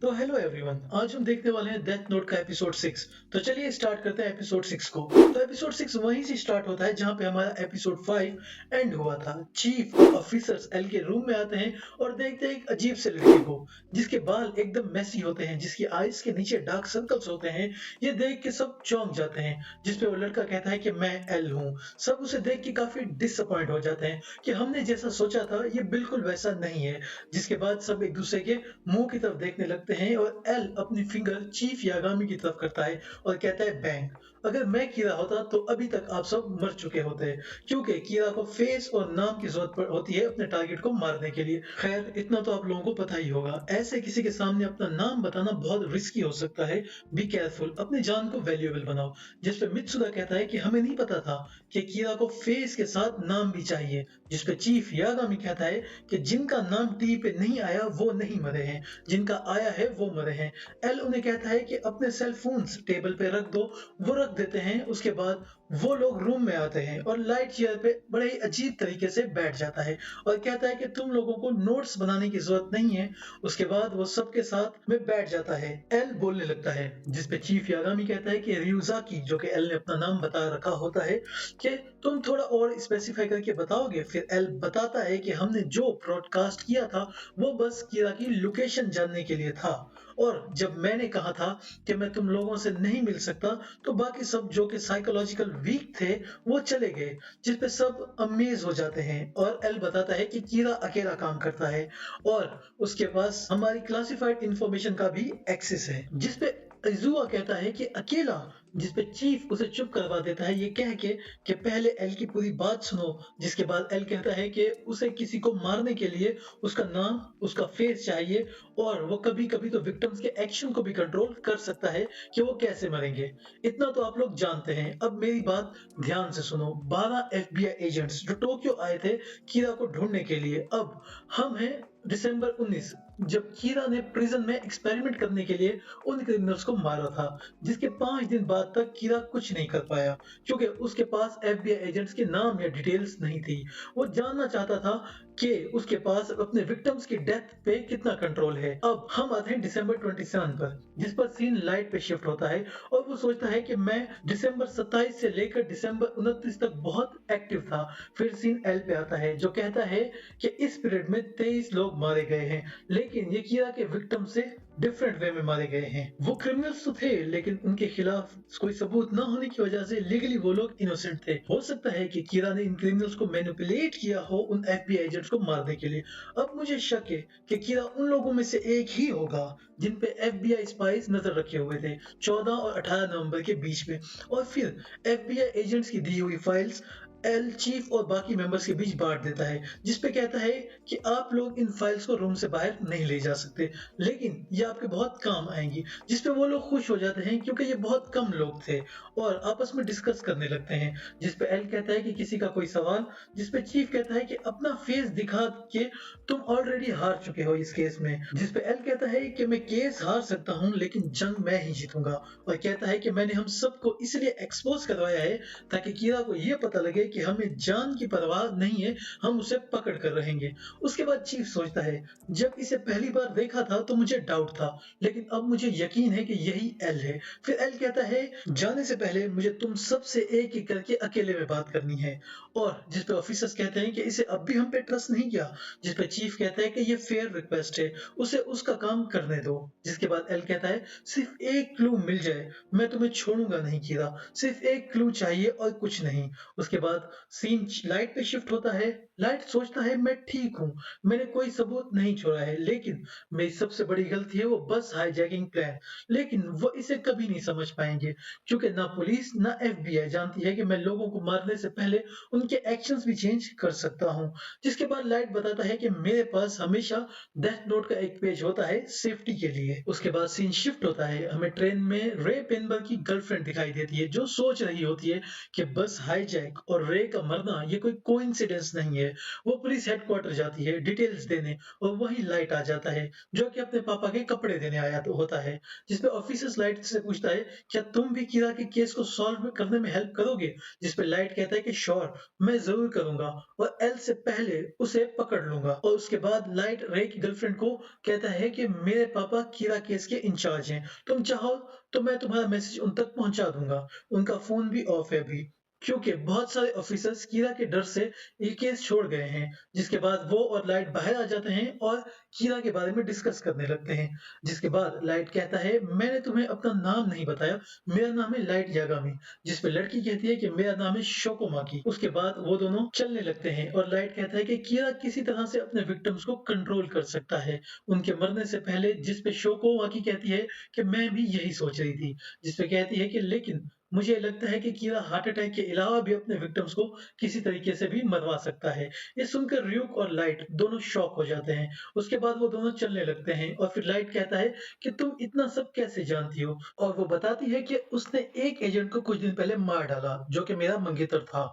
तो hello everyone, आज हम देखने वाले हैं डेथ नोट का एपिसोड 6। तो चलिए स्टार्ट करते हैं एपिसोड 6 को। तो एपिसोड 6 वहीं से स्टार्ट होता है जहां पे हमारा एपिसोड 5 एंड हुआ था। चीफ और ऑफिसर्स एल के रूम में आते हैं और देखते हैं एक अजीब से लड़के को जिसके बाल एकदम मेसी होते हैं, जिसकी आईज के नीचे डार्क सर्कल्स होते हैं। ये देख के सब चौंक जाते हैं, जिसपे वो लड़का कहता है कि मैं एल हूँ। सब उसे देख के काफी डिसअपॉइंट हो जाते हैं कि हमने जैसा सोचा था ये बिल्कुल वैसा नहीं है। जिसके बाद सब एक दूसरे के मुंह की तरफ देखने लगते हैं और एल अपनी फिंगर चीफ यागामी की तरफ करता है और कहता है बैंग। अगर मैं कीरा होता तो अभी तक आप सब मर चुके होते, क्योंकि कीरा को फेस और नाम की जरूरत होती है अपने टारगेट को मारने के लिए। खैर, इतना तो आप लोगों को पता ही होगा, ऐसे किसी के सामने अपना नाम बताना बहुत रिस्की हो सकता है। बी केयरफुल, अपनी जान को वैल्यूएबल बनाओ। जिसपे मित्सुदा कहता है कि हमें नहीं पता था कि कीरा को फेस के साथ नाम भी चाहिए। जिसपे चीफ यागामी कहता है कि जिनका नाम टीवी पे नहीं आया वो नहीं मरे हैं, जिनका आया है वो मरे हैं। एल उन्हें कहता है कि अपने सेल फोन्स टेबल पे रख दो। वो रख देते हैं। उसके बाद वो लोग रूम में आते हैं और लाइट चेयर पे बड़े ही अजीब तरीके से बैठ जाता है और कहता है कि तुम लोगों को नोट्स बनाने की जरूरत नहीं है। उसके बाद वो सबके साथ में बैठ जाता है। एल बोलने लगता है, जिसपे चीफ यागामी कहता है कि रियूजाकी, जो कि एल ने अपना नाम बता रखा होता है, कि तुम थोड़ा और स्पेसिफाई करके बताओगे। फिर एल बताता है कि हमने जो ब्रॉडकास्ट किया था वो बस कीरा की लोकेशन जानने के लिए था, और जब मैंने कहा था कि मैं तुम लोगों से नहीं मिल सकता तो बाकी सब जो कि साइकोलॉजिकल वीक थे वो चले गए। जिस पे सब अमेज हो जाते हैं और एल बताता है कि कीरा अकेला काम करता है और उसके पास हमारी क्लासिफाइड इंफॉर्मेशन का भी एक्सेस है। जिस पे इजुआ कहता है कि अकेला, जिसपे चीफ उसे चुप करवा देता है ये कह के कि पहले एल की पूरी बात सुनो। जिसके बाद एल कहता है कि उसे किसी को मारने के लिए उसका नाम, उसका फेस चाहिए, और वो कभी कभी तो विक्टिम्स के एक्शन को भी कंट्रोल कर सकता है कि वो कैसे मरेंगे। इतना तो आप लोग जानते हैं। अब मेरी बात ध्यान से सुनो। 12 एफबीआई एजेंट्स जो टोक्यो आए थे कीरा को ढूंढने के लिए, अब हम हैं दिसंबर 19, जब कीरा ने प्रिजन में एक्सपेरिमेंट करने के लिए उन क्रिमिनल्स को मारा था। जिसके 5 दिन बाद तक कीरा कुछ नहीं कर पाया, क्योंकि उसके पास एफबीआई एजेंट्स के नाम या डिटेल्स नहीं थी। वो जानना चाहता था कि उसके पास अपने विक्टिम्स की डेथ पे कितना कंट्रोल है। अब हम आते हैं दिसंबर 27 पर, जिस पर सीन लाइट पे शिफ्ट होता है और वो सोचता है कि मैं दिसंबर 27 से लेकर दिसंबर 29 तक बहुत एक्टिव था। फिर सीन एल पे आता है जो कहता है कि इस पीरियड में 23 लोग मारे गए हैं, लेकिन ये कीरा के विक्टिम से डिफरेंट वे में मारे गए हैं। वो क्रिमिनल्स तो थे, लेकिन उनके खिलाफ कोई सबूत न होने की वजह से लीगली वो लोग इनोसेंट थे। हो सकता है कि कीरा ने इन क्रिमिनल्स को मैनिपुलेट किया हो उन एफबीआई एजेंट्स को मारने के लिए। अब मुझे शक है कि कीरा उन लोगों में से एक ही होगा जिन पे एफबीआई स्पाइस नजर रखे हुए थे 14 और 18 नवंबर के बीच में। और फिर एफबीआई एजेंट्स की दी हुई फाइल्स एल चीफ और बाकी मेंबर्स के बीच बांट देता है, जिसपे कहता है कि आप लोग इन फाइल्स को रूम से बाहर नहीं ले जा सकते, लेकिन ये आपके बहुत काम आएंगी। जिसपे वो लोग खुश हो जाते हैं क्योंकि ये बहुत कम लोग थे और आपस में डिस्कस करने लगते हैं। जिसपे एल कहता है कि किसी का कोई सवाल, जिसपे चीफ कहता है कि अपना फेस दिखा के तुम ऑलरेडी हार चुके हो इस केस में। जिसपे एल कहता है कि मैं केस हार सकता हूँ लेकिन जंग मैं ही जीतूंगा, और कहता है कि मैंने हम सबको इसलिए एक्सपोज करवाया है ताकि कीरा को यह पता लगे कि हमें जान की परवाह नहीं है, हम उसे पकड़ कर रहेंगे। उसके बाद चीफ सोचता है, जब इसे पहली बार देखा था तो मुझे डाउट था, लेकिन अब मुझे यकीन है कि यही एल है। फिर एल कहता है, जाने से पहले मुझे तुम सबसे एक एक करके अकेले में बात करनी है। और जिसपे ऑफिसर्स कहते हैं कि इसे अब भी हम पे ट्रस्ट नहीं किया। जिसपे चीफ कहता है कि ये फेयर रिक्वेस्ट है, उसे उसका काम करने दो। जिसके बाद एल कहता है, सिर्फ एक क्लू मिल जाए, मैं तुम्हें छोड़ूंगा नहीं कीरा, सिर्फ एक क्लू चाहिए और कुछ नहीं। उसके बाद सीन लाइट पे शिफ्ट होता है। लाइट सोचता है, मैं ठीक हूँ, मैंने कोई सबूत नहीं छोड़ा है, लेकिन मेरी सबसे बड़ी गलती है वो बस हाईजैकिंग प्लान। लेकिन वो इसे कभी नहीं समझ पाएंगे, क्योंकि ना पुलिस ना एफबीआई जानती है कि मैं लोगों को मारने से पहले उनके एक्शंस भी चेंज कर सकता हूँ। जिसके बाद लाइट बताता है कि मेरे पास हमेशा डेथ नोट का एक पेज होता है सेफ्टी के लिए। उसके बाद सीन शिफ्ट होता है, हमें ट्रेन में रे पेनबर्ग की गर्लफ्रेंड दिखाई देती है जो सोच रही होती है कि बस हाईजैक और रे का मरना ये कोई कोइंसिडेंस नहीं है। वो पुलिस हेडक्वार्टर जाती है डिटेल्स देने और वहीं लाइट आ जाता है जो कि अपने पापा के कपड़े देने आया तो होता है, जिसपे ऑफिसर्स लाइट से पूछता है क्या तुम भी कीरा के केस को सॉल्व करने में हेल्प करोगे? जिसपे लाइट कहता है कि श्योर मैं जरूर करूंगा और एल से पहले उसे पकड़ लूंगा। और उसके बाद लाइट रे की गर्लफ्रेंड को कहता है कि मेरे पापा कीरा केस के इंचार्ज हैं, तुम चाहो तो मैं तुम्हारा मैसेज उन तक पहुंचा दूंगा। उनका फोन भी ऑफ है अभी क्योंकि बहुत सारे ऑफिसर्स कीरा के डर से ये केस छोड़ गए हैं। जिसके बाद वो और लाइट बाहर आ जाते हैं और कीरा के बारे में डिस्कस करने लगते हैं। जिसके बाद लाइट कहता है मैंने तुम्हें अपना नाम नहीं बताया, मेरा नाम है लाइट यागामी। जिसपे लड़की कहती है कि मेरा नाम है शोकोमाकी। उसके बाद वो दोनों चलने लगते हैं और लाइट कहता है कि कीरा किसी तरह से अपने विक्टिम्स को कंट्रोल कर सकता है उनके मरने से पहले। जिसपे शोकोमाकी कहती है कि मैं भी यही सोच रही थी। जिसपे कहती है कि लेकिन मुझे लगता है कि कीरा हार्ट अटैक के अलावा भी अपने विक्टिम्स को किसी तरीके से भी मरवा सकता है। ये सुनकर र्यूक और लाइट दोनों शॉक हो जाते हैं। उसके बाद वो दोनों चलने लगते हैं और फिर लाइट कहता है कि तुम इतना सब कैसे जानती हो? और वो बताती है कि उसने एक एजेंट को कुछ दिन पहले मार डाला जो कि मेरा मंगेतर था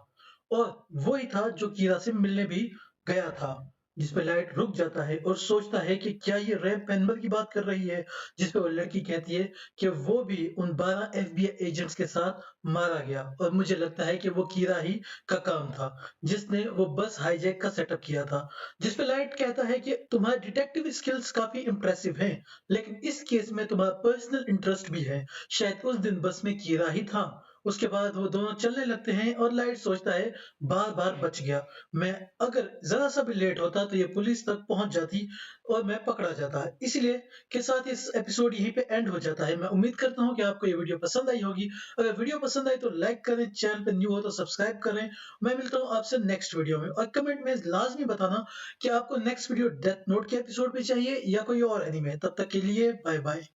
और वही था जो कीरा से मिलने भी गया था। जिसपे लाइट रुक जाता है और सोचता है कि क्या ये रैप पेनबल की बात कर रही है? जिसपे वो लड़की कहती है कि वो भी उन 12 एफबीआई एजेंट्स के साथ मारा गया और मुझे लगता है कि वो कीरा ही का काम था जिसने वो बस हाईजैक का सेटअप किया था। जिसपे लाइट कहता है कि तुम्हारे डिटेक्टिव स्किल्स काफी इंप्रेसिव हैं, लेकिन इस केस में तुम्हारा पर्सनल इंटरेस्ट भी है। शायद उस दिन बस में कीरा ही था। उसके बाद वो दोनों चलने लगते हैं और लाइट सोचता है बार बार बच गया। मैं अगर जरा सा भी लेट होता तो ये पुलिस तक पहुंच जाती और मैं पकड़ा जाता। इसीलिए के साथ इस एपिसोड यहीं पे एंड हो जाता है। मैं उम्मीद करता हूँ कि आपको ये वीडियो पसंद आई होगी। अगर वीडियो पसंद आई तो लाइक करें, चैनल पे न्यू हो तो सब्सक्राइब करें। मैं मिलता हूँ आपसे नेक्स्ट वीडियो में और कमेंट में लाजमी बताना कि आपको नेक्स्ट वीडियो डेथ नोट के एपिसोड पे चाहिए या कोई और एनीमे। तब तक के लिए बाय बाय।